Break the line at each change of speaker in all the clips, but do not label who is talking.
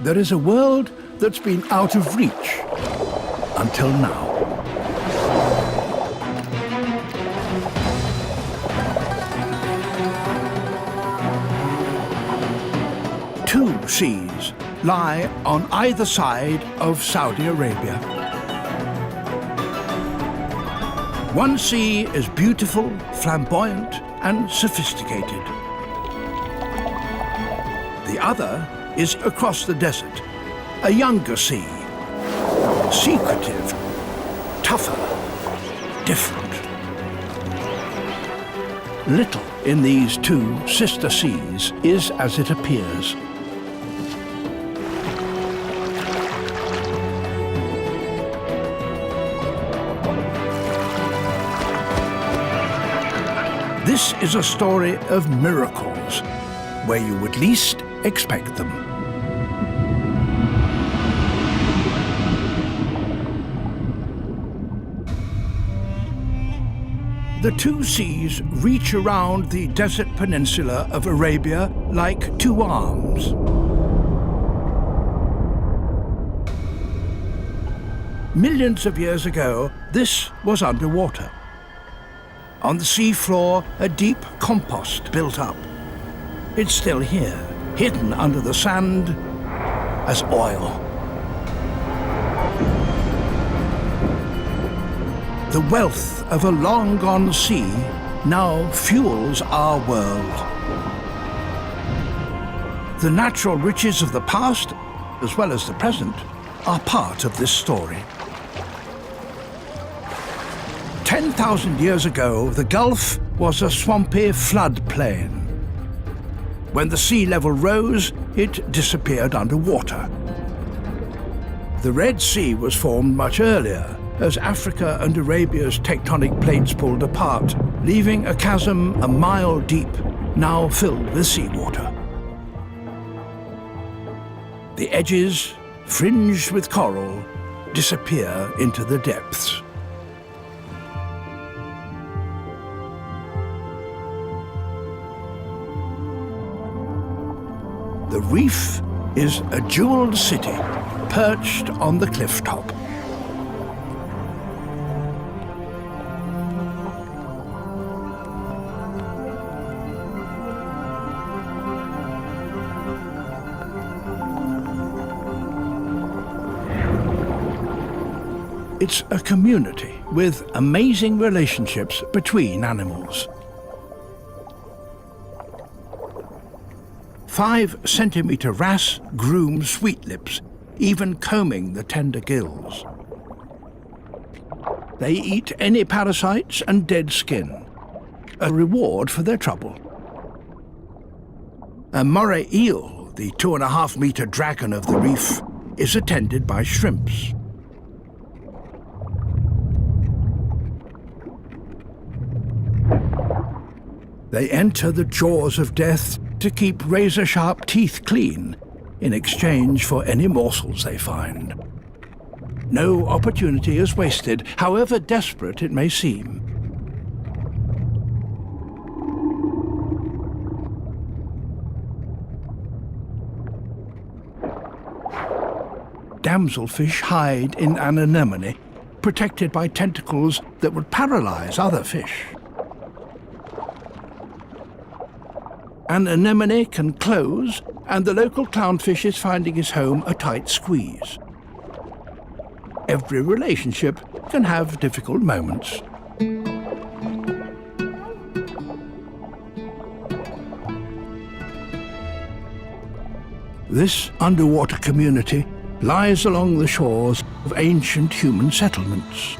There is a world that's been out of reach until now. Two seas lie on either side of Saudi Arabia. One sea is beautiful, flamboyant, and sophisticated. The other is across the desert, a younger sea, secretive, tougher, different. Little in these two sister seas is as it appears. This is a story of miracles, where you would least expect them. The two seas reach around the desert peninsula of Arabia like two arms. Millions of years ago, this was underwater. On the seafloor, a deep compost built up. It's still here, hidden under the sand as oil. The wealth of a long-gone sea now fuels our world. The natural riches of the past, as well as the present, are part of this story. 10,000 years ago, the Gulf was a swampy floodplain. When the sea level rose, it disappeared underwater. The Red Sea was formed much earlier, as Africa and Arabia's tectonic plates pulled apart, leaving a chasm a mile deep, now filled with seawater. The edges, fringed with coral, disappear into the depths. The reef is a jeweled city perched on the cliff top. It's a community with amazing relationships between animals. 5-centimeter wrasse groom sweetlips, even combing the tender gills. They eat any parasites and dead skin, a reward for their trouble. A moray eel, the 2.5-meter dragon of the reef, is attended by shrimps. They enter the jaws of death to keep razor-sharp teeth clean in exchange for any morsels they find. No opportunity is wasted, however desperate it may seem. Damselfish hide in an anemone, protected by tentacles that would paralyze other fish. An anemone can close, and the local clownfish is finding his home a tight squeeze. Every relationship can have difficult moments. This underwater community lies along the shores of ancient human settlements.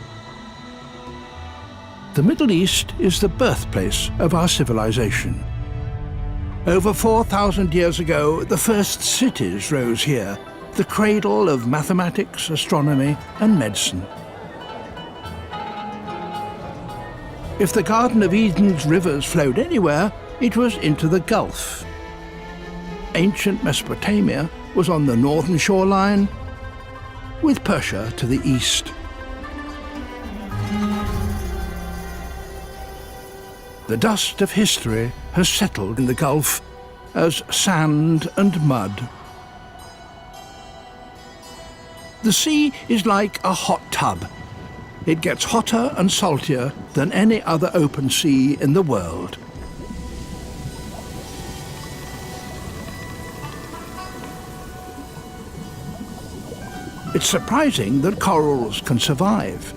The Middle East is the birthplace of our civilization. Over 4,000 years ago, the first cities rose here, the cradle of mathematics, astronomy, and medicine. If the Garden of Eden's rivers flowed anywhere, it was into the Gulf. Ancient Mesopotamia was on the northern shoreline, with Persia to the east. The dust of history has settled in the Gulf as sand and mud. The sea is like a hot tub. It gets hotter and saltier than any other open sea in the world. It's surprising that corals can survive.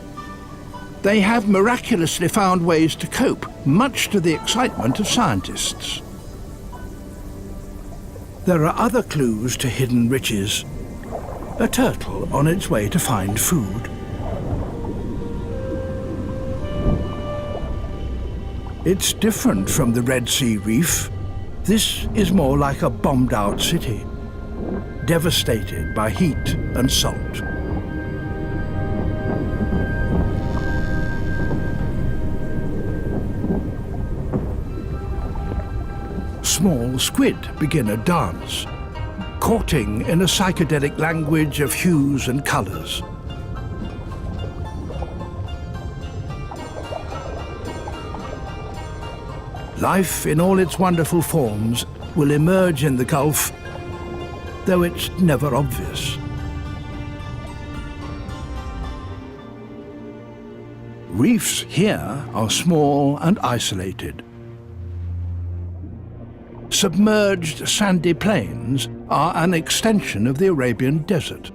They have miraculously found ways to cope, much to the excitement of scientists. There are other clues to hidden riches. A turtle on its way to find food. It's different from the Red Sea reef. This is more like a bombed-out city, devastated by heat and salt. Small squid begin a dance, courting in a psychedelic language of hues and colors. Life in all its wonderful forms will emerge in the Gulf, though it's never obvious. Reefs here are small and isolated. Submerged sandy plains are an extension of the Arabian desert.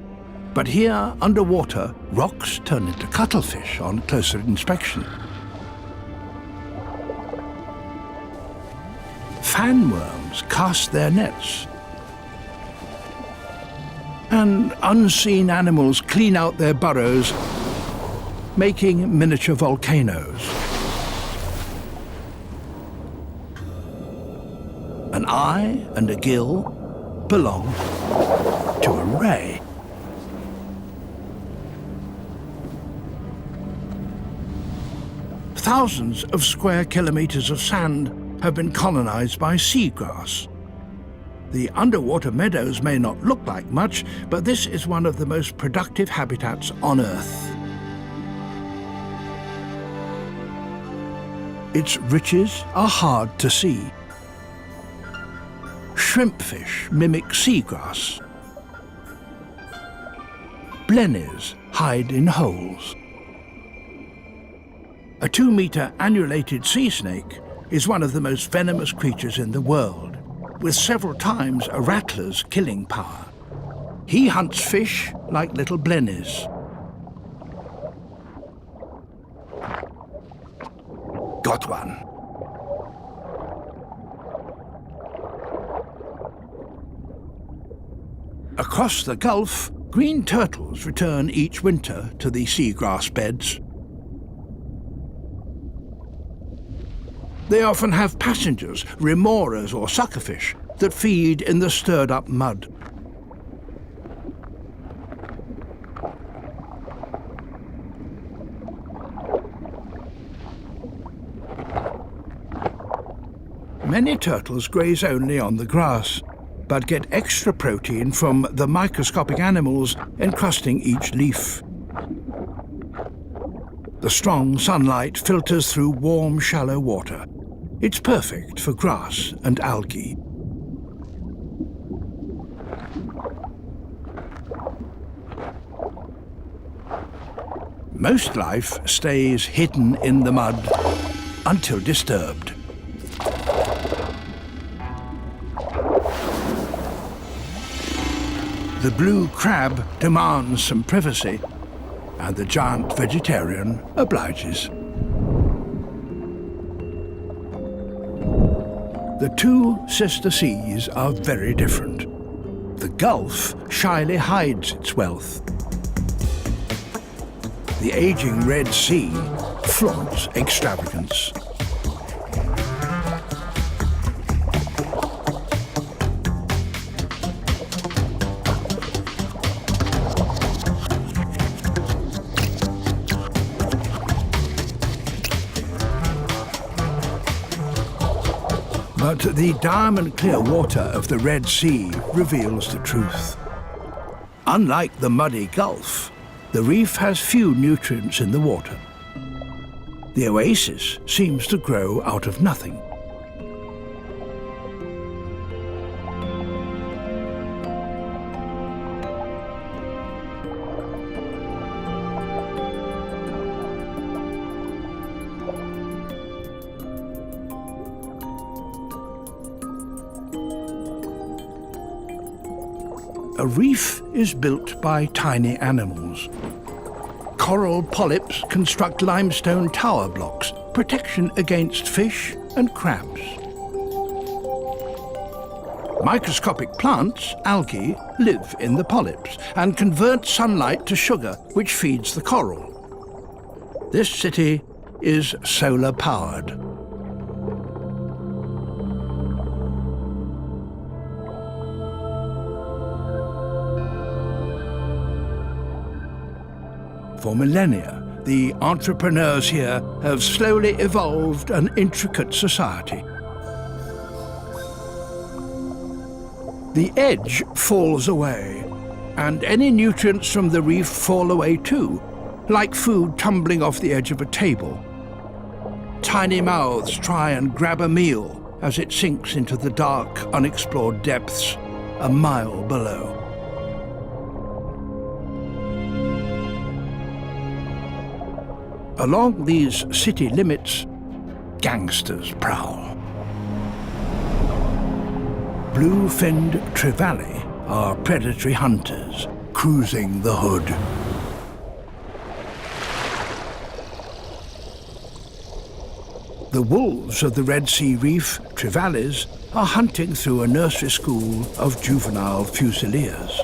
But here, underwater, rocks turn into cuttlefish on closer inspection. Fanworms cast their nets. And unseen animals clean out their burrows, making miniature volcanoes. An eye and a gill belong to a ray. Thousands of square kilometers of sand have been colonized by seagrass. The underwater meadows may not look like much, but this is one of the most productive habitats on Earth. Its riches are hard to see. Shrimpfish mimic seagrass. Blennies hide in holes. A 2-meter annulated sea snake is one of the most venomous creatures in the world, with several times a rattler's killing power. He hunts fish like little blennies. Got one. Across the Gulf, green turtles return each winter to the seagrass beds. They often have passengers, remoras or suckerfish, that feed in the stirred-up mud. Many turtles graze only on the grass, but get extra protein from the microscopic animals encrusting each leaf. The strong sunlight filters through warm, shallow water. It's perfect for grass and algae. Most life stays hidden in the mud until disturbed. The blue crab demands some privacy, and the giant vegetarian obliges. The two sister seas are very different. The Gulf shyly hides its wealth. The aging Red Sea flaunts extravagance. But the diamond-clear water of the Red Sea reveals the truth. Unlike the muddy Gulf, the reef has few nutrients in the water. The oasis seems to grow out of nothing. A reef is built by tiny animals. Coral polyps construct limestone tower blocks, protection against fish and crabs. Microscopic plants, algae, live in the polyps and convert sunlight to sugar, which feeds the coral. This city is solar-powered. For millennia, the entrepreneurs here have slowly evolved an intricate society. The edge falls away, and any nutrients from the reef fall away too, like food tumbling off the edge of a table. Tiny mouths try and grab a meal as it sinks into the dark, unexplored depths a mile below. Along these city limits, gangsters prowl. Blue-finned trevally are predatory hunters cruising the hood. The wolves of the Red Sea Reef, trevallies, are hunting through a nursery school of juvenile fusiliers.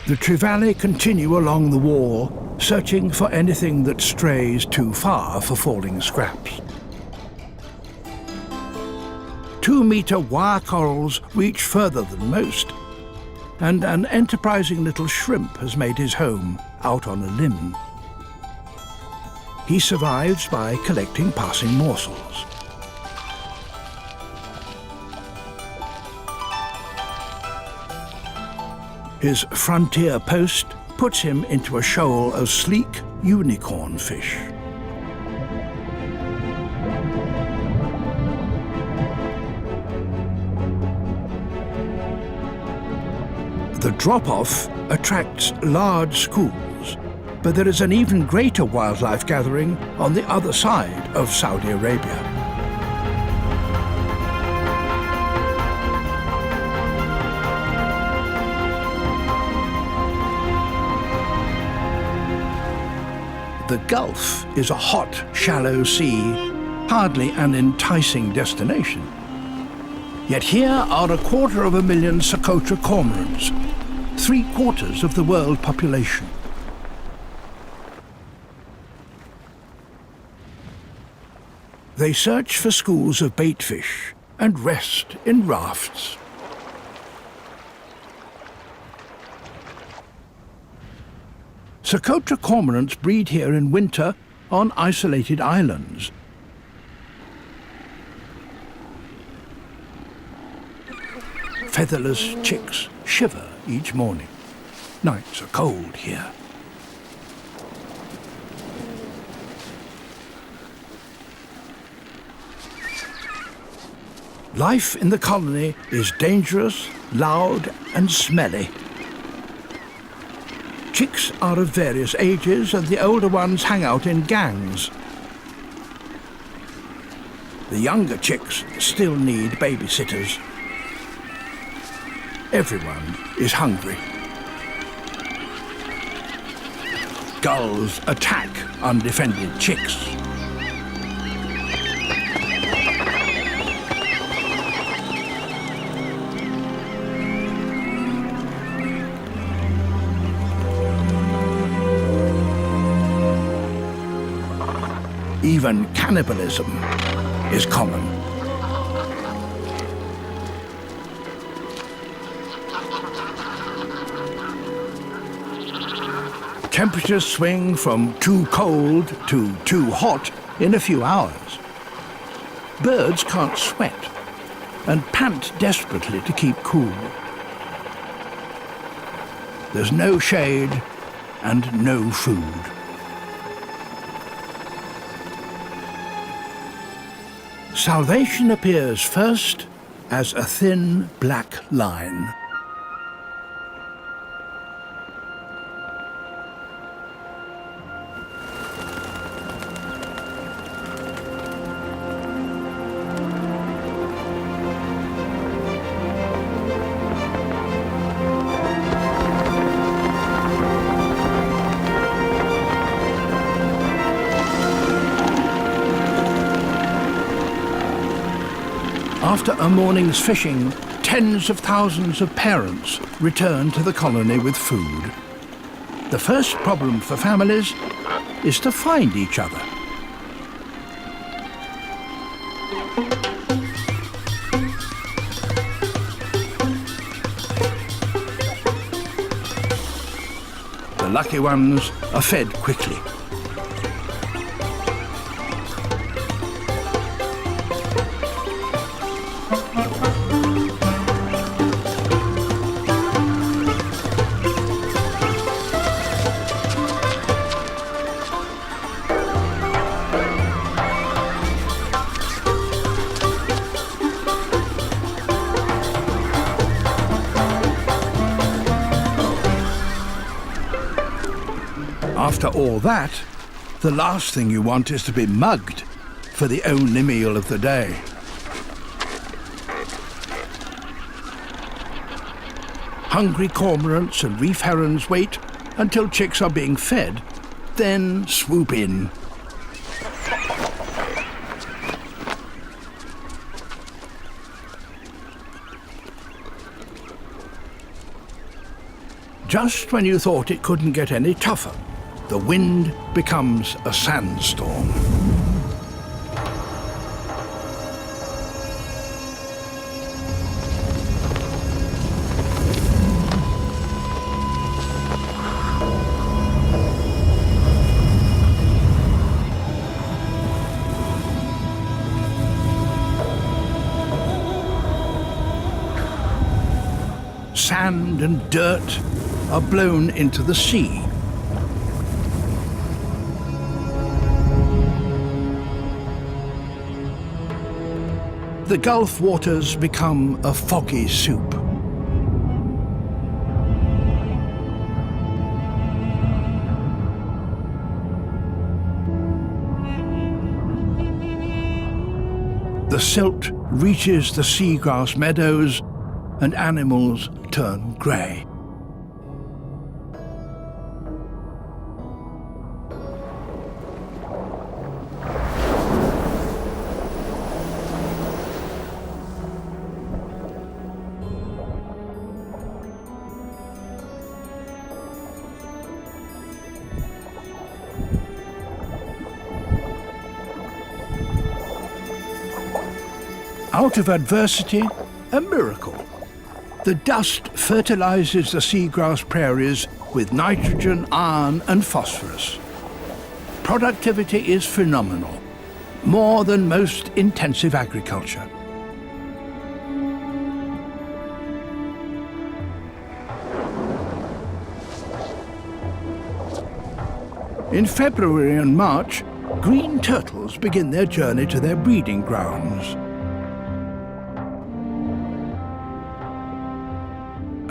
The trevally continue along the wall, searching for anything that strays too far for falling scraps. 2-meter wire corals reach further than most, and an enterprising little shrimp has made his home out on a limb. He survives by collecting passing morsels. His frontier post puts him into a shoal of sleek unicorn fish. The drop-off attracts large schools, but there is an even greater wildlife gathering on the other side of Saudi Arabia. The Gulf is a hot, shallow sea, hardly an enticing destination. Yet here are 250,000 Socotra cormorants, 3/4 of the world population. They search for schools of baitfish and rest in rafts. Socotra cormorants breed here in winter on isolated islands. Featherless chicks shiver each morning. Nights are cold here. Life in the colony is dangerous, loud, and smelly. Chicks are of various ages, and the older ones hang out in gangs. The younger chicks still need babysitters. Everyone is hungry. Gulls attack undefended chicks. Even cannibalism is common. Temperatures swing from too cold to too hot in a few hours. Birds can't sweat and pant desperately to keep cool. There's no shade and no food. Salvation appears first as a thin black line. After a morning's fishing, tens of thousands of parents return to the colony with food. The first problem for families is to find each other. The lucky ones are fed quickly. After all that, the last thing you want is to be mugged for the only meal of the day. Hungry cormorants and reef herons wait until chicks are being fed, then swoop in. Just when you thought it couldn't get any tougher, the wind becomes a sandstorm. Sand and dirt are blown into the sea. The Gulf waters become a foggy soup. The silt reaches the seagrass meadows and animals turn grey. Out of adversity, a miracle. The dust fertilizes the seagrass prairies with nitrogen, iron and phosphorus. Productivity is phenomenal, more than most intensive agriculture. In February and March, green turtles begin their journey to their breeding grounds.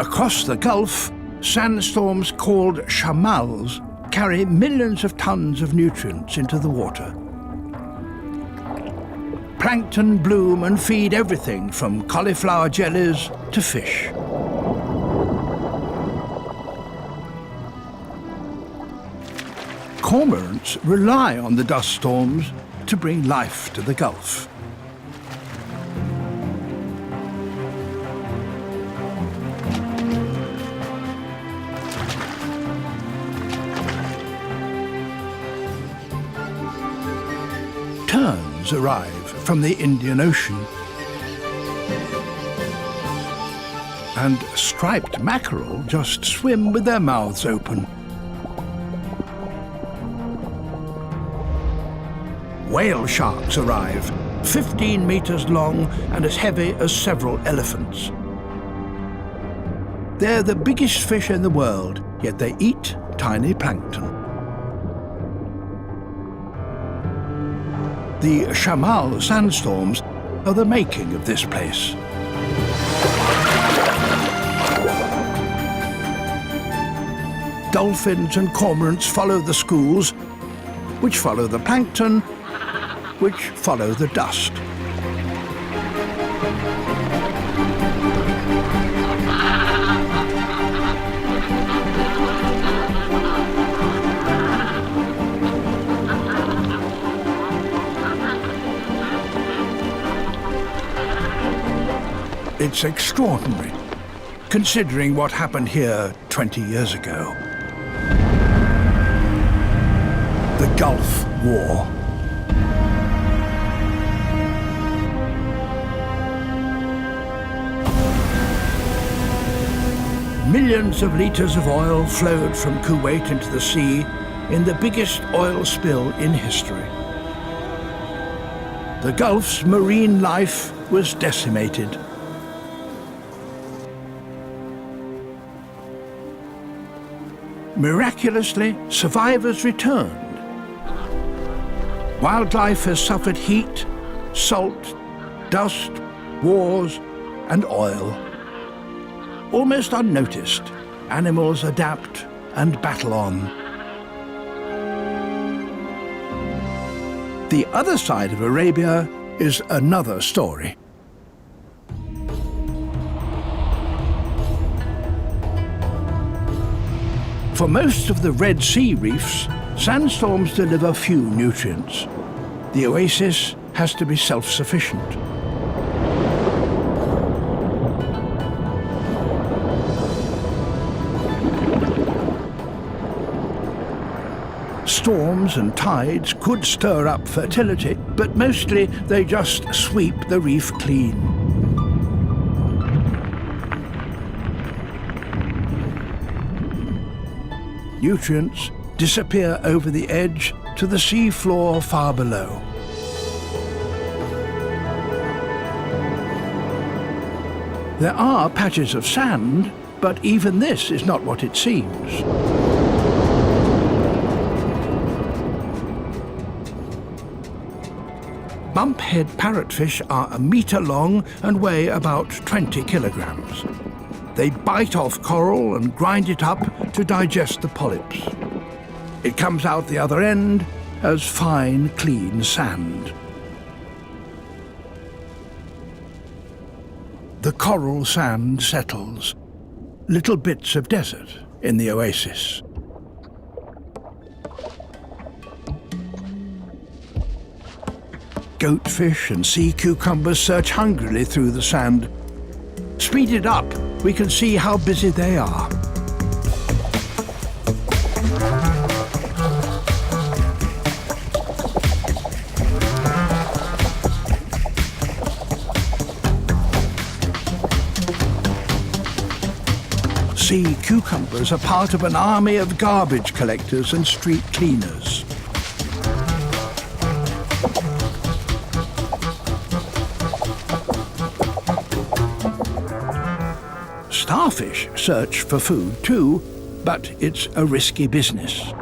Across the Gulf, sandstorms called shamals carry millions of tons of nutrients into the water. Plankton bloom and feed everything from cauliflower jellies to fish. Cormorants rely on the dust storms to bring life to the Gulf. Terns arrive from the Indian Ocean, and striped mackerel just swim with their mouths open. Whale sharks arrive, 15 meters long and as heavy as several elephants. They're the biggest fish in the world, yet they eat tiny plankton. The Chamal sandstorms are the making of this place. Dolphins and cormorants follow the schools, which follow the plankton, which follow the dust. It's extraordinary, considering what happened here 20 years ago. The Gulf War. Millions of litres of oil flowed from Kuwait into the sea in the biggest oil spill in history. The Gulf's marine life was decimated. Miraculously, survivors returned. Wildlife has suffered heat, salt, dust, wars, and oil. Almost unnoticed, animals adapt and battle on. The other side of Arabia is another story. For most of the Red Sea reefs, sandstorms deliver few nutrients. The oasis has to be self-sufficient. Storms and tides could stir up fertility, but mostly they just sweep the reef clean. Nutrients disappear over the edge to the sea floor far below. There are patches of sand, but even this is not what it seems. Bumphead parrotfish are a metre long and weigh about 20 kilograms. They bite off coral and grind it up to digest the polyps. It comes out the other end as fine, clean sand. The coral sand settles, little bits of desert in the oasis. Goatfish and sea cucumbers search hungrily through the sand. Speeded up, we can see how busy they are. Sea cucumbers are part of an army of garbage collectors and street cleaners. Starfish search for food too, but it's a risky business.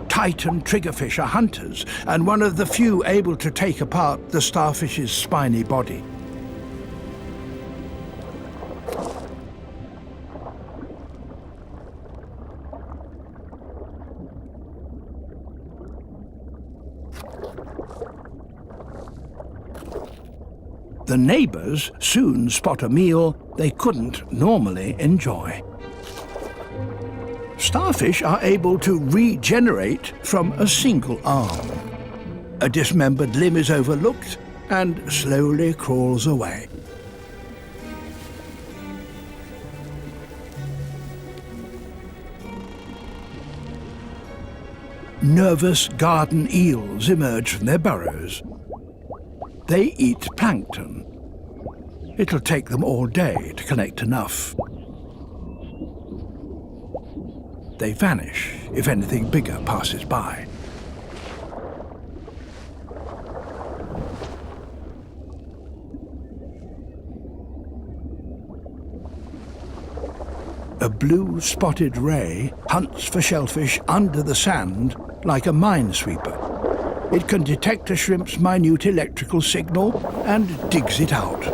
Titan triggerfish are hunters, and one of the few able to take apart the starfish's spiny body. The neighbours soon spot a meal they couldn't normally enjoy. Starfish are able to regenerate from a single arm. A dismembered limb is overlooked and slowly crawls away. Nervous garden eels emerge from their burrows. They eat plankton. It'll take them all day to collect enough. They vanish if anything bigger passes by. A blue-spotted ray hunts for shellfish under the sand like a minesweeper. It can detect a shrimp's minute electrical signal and digs it out.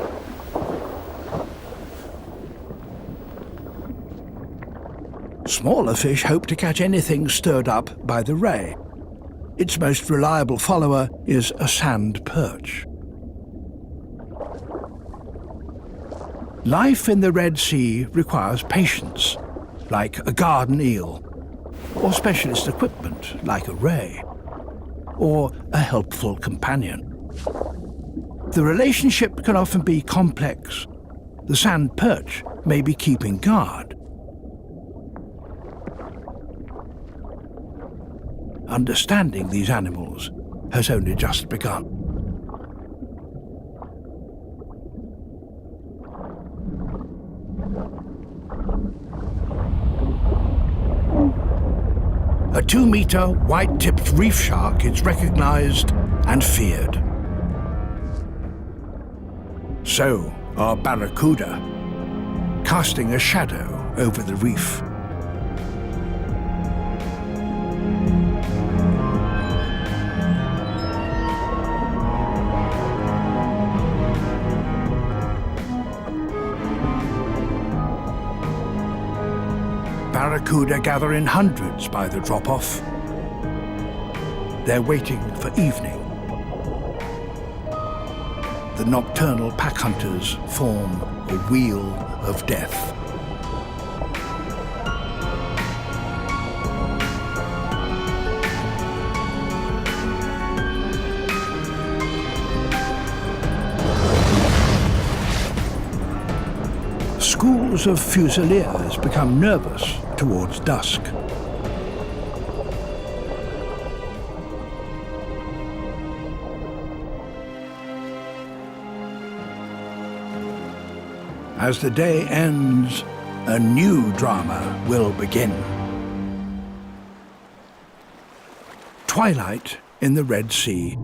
Smaller fish hope to catch anything stirred up by the ray. Its most reliable follower is a sand perch. Life in the Red Sea requires patience, like a garden eel, or specialist equipment, like a ray, or a helpful companion. The relationship can often be complex. The sand perch may be keeping guard. Understanding these animals has only just begun. A 2-meter white-tipped reef shark is recognized and feared. So are barracuda, casting a shadow over the reef. Barracuda gather in hundreds by the drop-off. They're waiting for evening. The nocturnal pack hunters form a wheel of death. Schools of fusiliers become nervous towards dusk. As the day ends, a new drama will begin. Twilight in the Red Sea,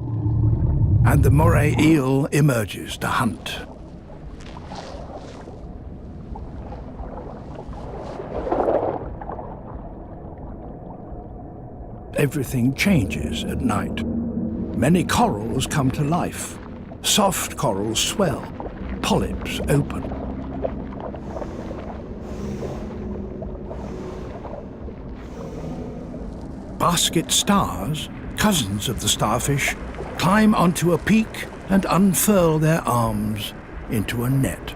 and the moray eel emerges to hunt. Everything changes at night. Many corals come to life. Soft corals swell, polyps open. Basket stars, cousins of the starfish, climb onto a peak and unfurl their arms into a net.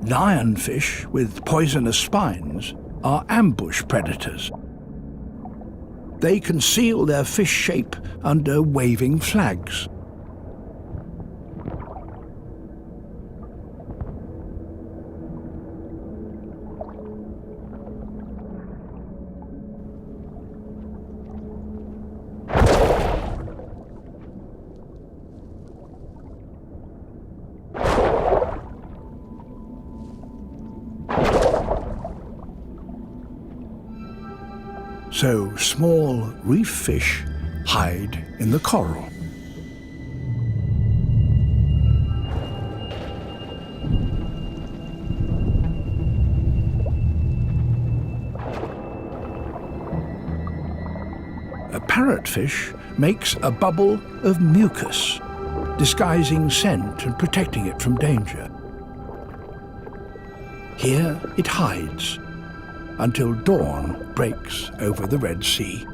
Lionfish with poisonous spines are ambush predators. They conceal their fish shape under waving flags. So small reef fish hide in the coral. A parrotfish makes a bubble of mucus, disguising scent and protecting it from danger. Here it hides until dawn breaks over the Red Sea.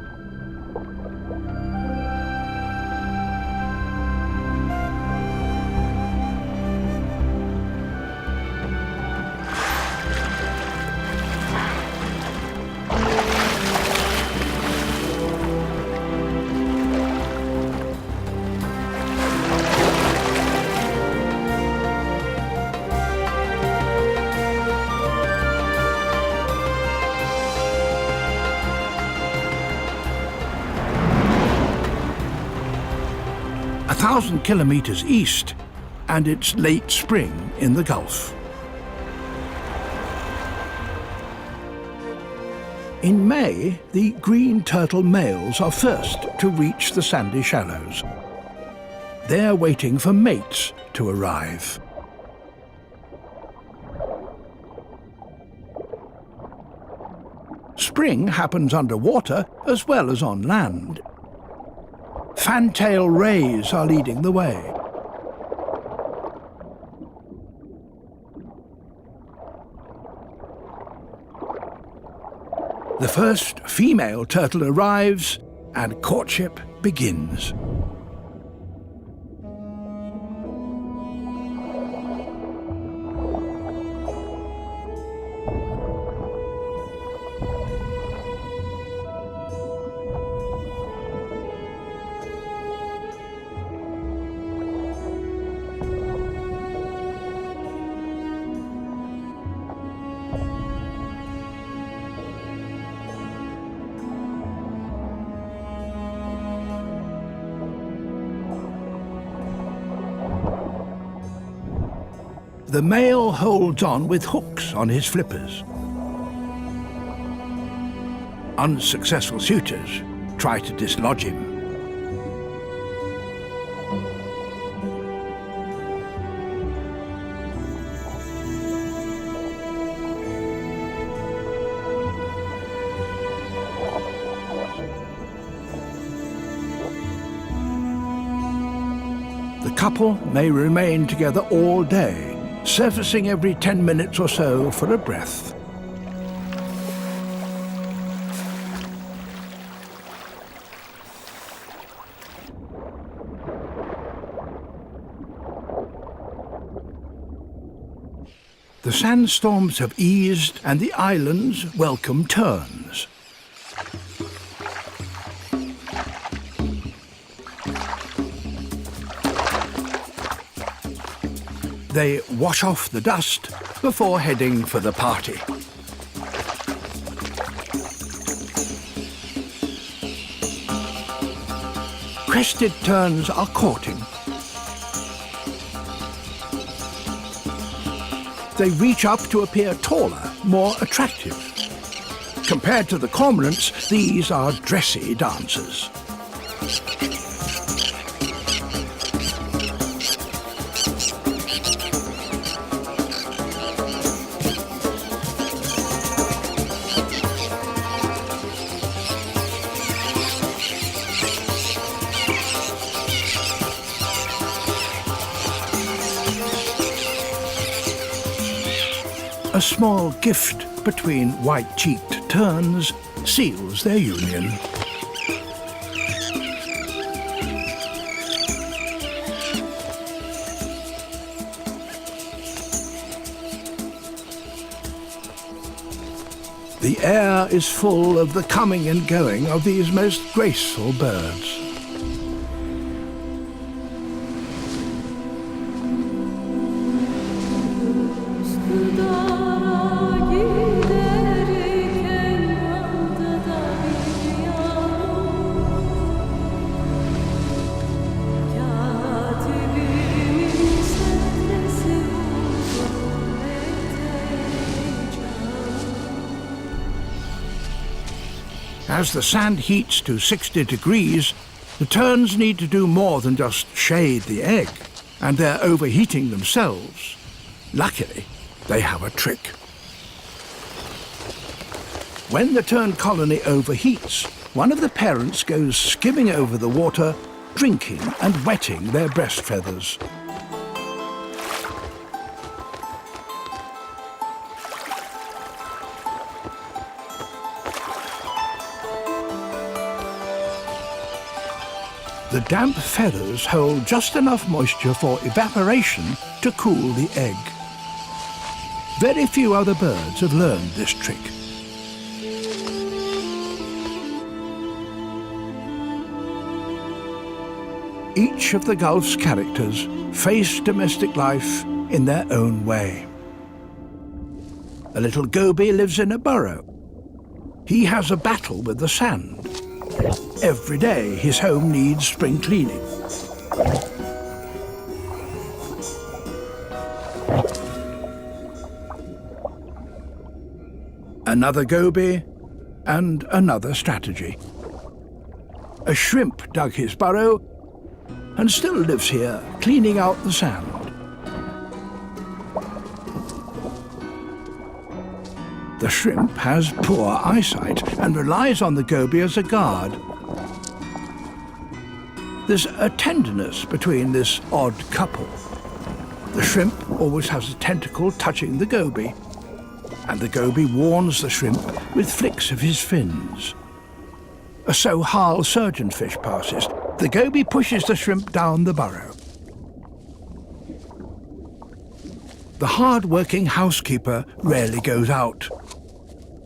A 1,000 kilometers east, and it's late spring in the Gulf. In May, the green turtle males are first to reach the sandy shallows. They're waiting for mates to arrive. Spring happens underwater as well as on land. Fantail rays are leading the way. The first female turtle arrives and courtship begins. The male holds on with hooks on his flippers. Unsuccessful suitors try to dislodge him. The couple may remain together all day, surfacing every 10 minutes or so for a breath. The sandstorms have eased and the islands welcome terns. They wash off the dust before heading for the party. Crested terns are courting. They reach up to appear taller, more attractive. Compared to the cormorants, these are dressy dancers. A small gift between white-cheeked terns seals their union. The air is full of the coming and going of these most graceful birds. As the sand heats to 60 degrees, the terns need to do more than just shade the egg, and they're overheating themselves. Luckily, they have a trick. When the tern colony overheats, one of the parents goes skimming over the water, drinking and wetting their breast feathers. The damp feathers hold just enough moisture for evaporation to cool the egg. Very few other birds have learned this trick. Each of the Gulf's characters face domestic life in their own way. A little goby lives in a burrow. He has a battle with the sand. Every day his home needs spring cleaning. Another goby and another strategy. A shrimp dug his burrow and still lives here, cleaning out the sand. The shrimp has poor eyesight and relies on the goby as a guard. There's a tenderness between this odd couple. The shrimp always has a tentacle touching the goby, and the goby warns the shrimp with flicks of his fins. A sohal surgeonfish passes. The goby pushes the shrimp down the burrow. The hard-working housekeeper rarely goes out.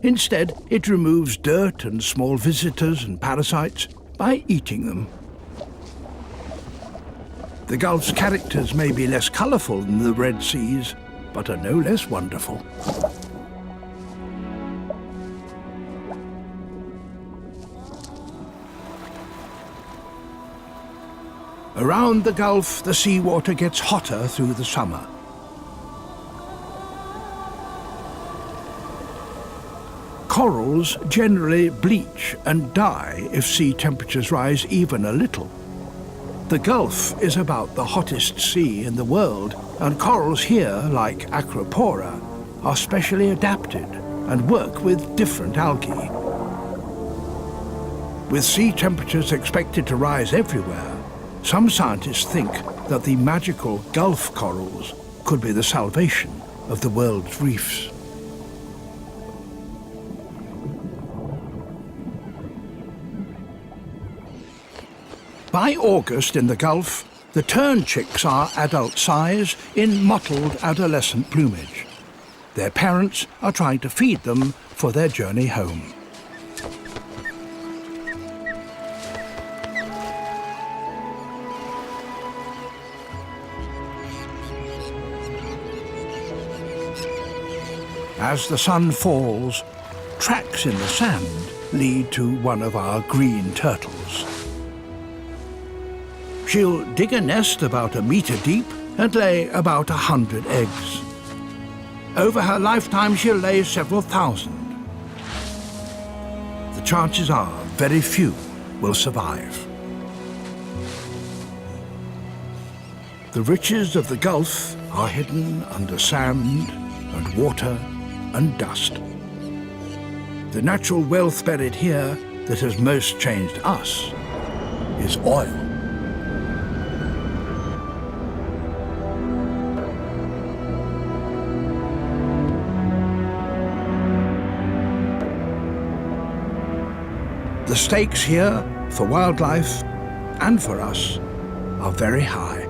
Instead, it removes dirt and small visitors and parasites by eating them. The Gulf's characters may be less colourful than the Red Sea's, but are no less wonderful. Around the Gulf, the seawater gets hotter through the summer. Corals generally bleach and die if sea temperatures rise even a little. The Gulf is about the hottest sea in the world, and corals here, like Acropora, are specially adapted and work with different algae. With sea temperatures expected to rise everywhere, some scientists think that the magical Gulf corals could be the salvation of the world's reefs. By August in the Gulf, the tern chicks are adult size in mottled adolescent plumage. Their parents are trying to feed them for their journey home. As the sun falls, tracks in the sand lead to one of our green turtles. She'll dig a nest about 1 meter deep and lay about 100 eggs. Over her lifetime, she'll lay several thousand. The chances are very few will survive. The riches of the Gulf are hidden under sand and water and dust. The natural wealth buried here that has most changed us is oil. The stakes here for wildlife and for us are very high.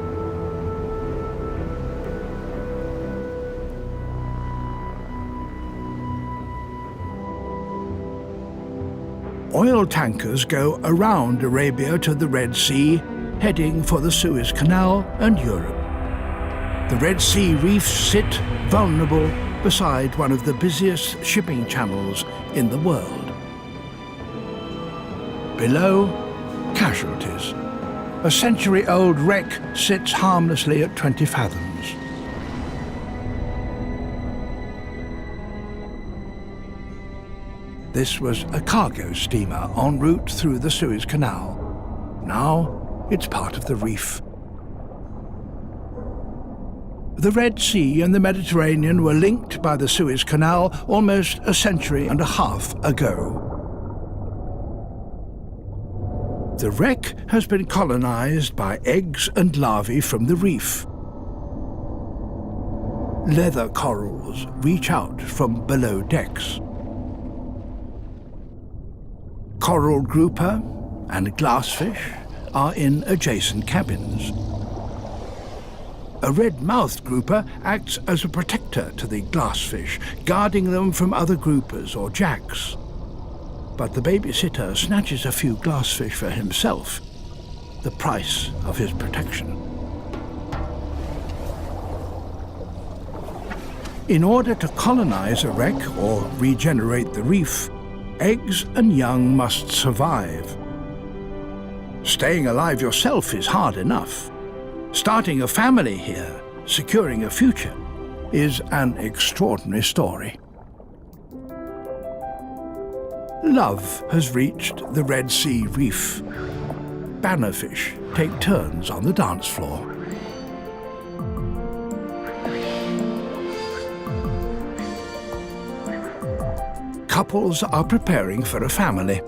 Oil tankers go around Arabia to the Red Sea, heading for the Suez Canal and Europe. The Red Sea reefs sit vulnerable beside one of the busiest shipping channels in the world. Below, casualties. A century-old wreck sits harmlessly at 20 fathoms. This was a cargo steamer en route through the Suez Canal. Now it's part of the reef. The Red Sea and the Mediterranean were linked by the Suez Canal almost a century and a half ago. The wreck has been colonized by eggs and larvae from the reef. Leather corals reach out from below decks. Coral grouper and glassfish are in adjacent cabins. A red-mouthed grouper acts as a protector to the glassfish, guarding them from other groupers or jacks. But the babysitter snatches a few glassfish for himself, the price of his protection. In order to colonize a wreck or regenerate the reef, eggs and young must survive. Staying alive yourself is hard enough. Starting a family here, securing a future, is an extraordinary story. Love has reached the Red Sea Reef. Bannerfish take turns on the dance floor. Couples are preparing for a family.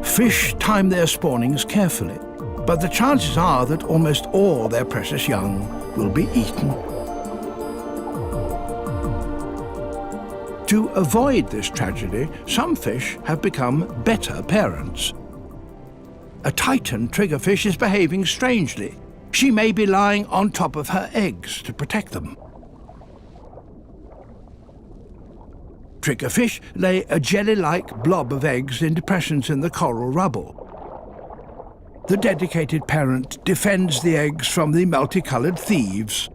Fish time their spawnings carefully, but the chances are that almost all their precious young will be eaten. To avoid this tragedy, some fish have become better parents. A Titan triggerfish is behaving strangely. She may be lying on top of her eggs to protect them. Triggerfish lay a jelly-like blob of eggs in depressions in the coral rubble. The dedicated parent defends the eggs from the multicolored thieves.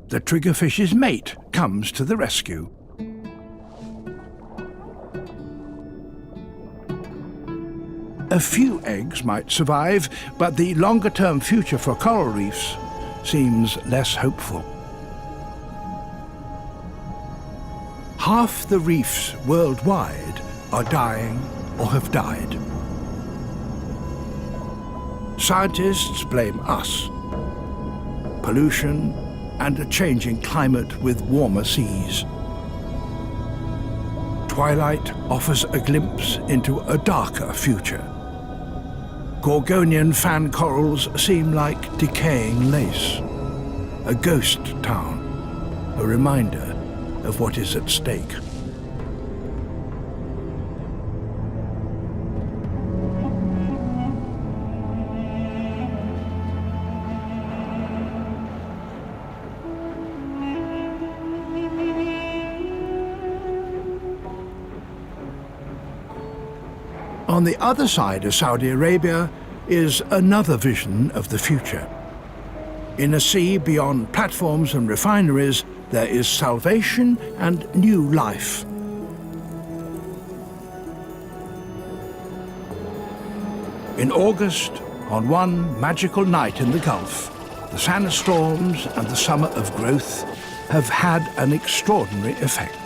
The triggerfish's mate comes to the rescue. A few eggs might survive, but the longer-term future for coral reefs seems less hopeful. Half the reefs worldwide are dying or have died. Scientists blame us. Pollution and a changing climate with warmer seas. Twilight offers a glimpse into a darker future. Gorgonian fan corals seem like decaying lace. A ghost town, a reminder of what is at stake. On the other side of Saudi Arabia is another vision of the future. In a sea beyond platforms and refineries, there is salvation and new life. In August, on one magical night in the Gulf, the sandstorms and the summer of growth have had an extraordinary effect.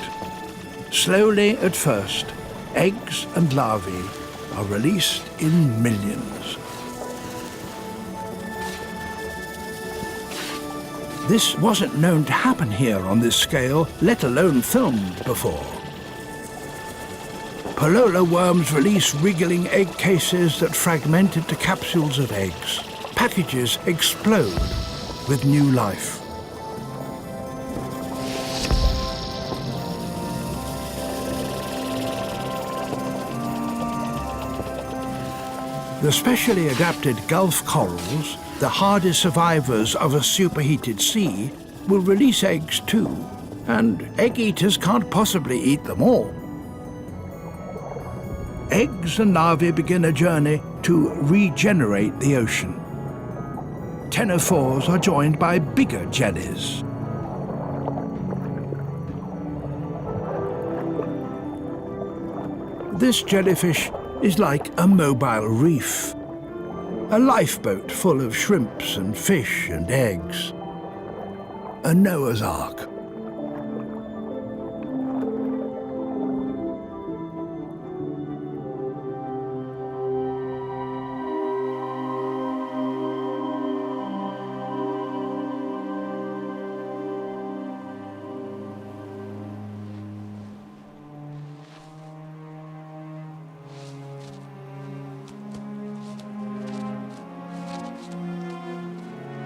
Slowly at first, eggs and larvae are released in millions. This wasn't known to happen here on this scale, let alone filmed before. Polola worms release wriggling egg cases that fragment into capsules of eggs. Packages explode with new life. The specially adapted Gulf corals, the hardest survivors of a superheated sea, will release eggs too, and egg eaters can't possibly eat them all. Eggs and larvae begin a journey to regenerate the ocean. Ctenophores are joined by bigger jellies. This jellyfish is like a mobile reef, a lifeboat full of shrimps and fish and eggs, a Noah's Ark.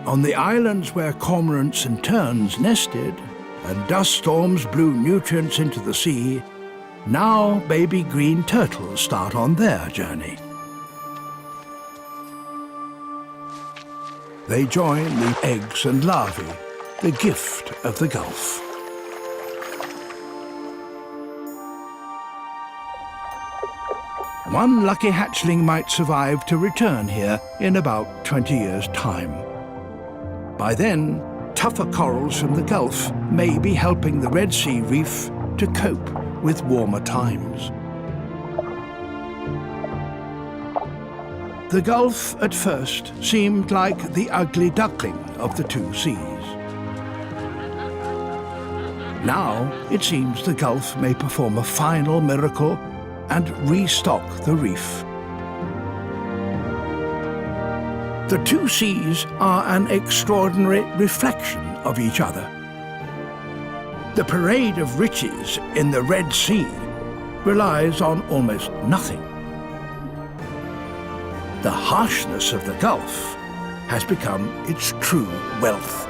On the islands where cormorants and terns nested, and dust storms blew nutrients into the sea, now baby green turtles start on their journey. They join the eggs and larvae, the gift of the Gulf. One lucky hatchling might survive to return here in about 20 years' time. By then, tougher corals from the Gulf may be helping the Red Sea Reef to cope with warmer times. The Gulf at first seemed like the ugly duckling of the two seas. Now it seems the Gulf may perform a final miracle and restock the reef. The two seas are an extraordinary reflection of each other. The parade of riches in the Red Sea relies on almost nothing. The harshness of the Gulf has become its true wealth.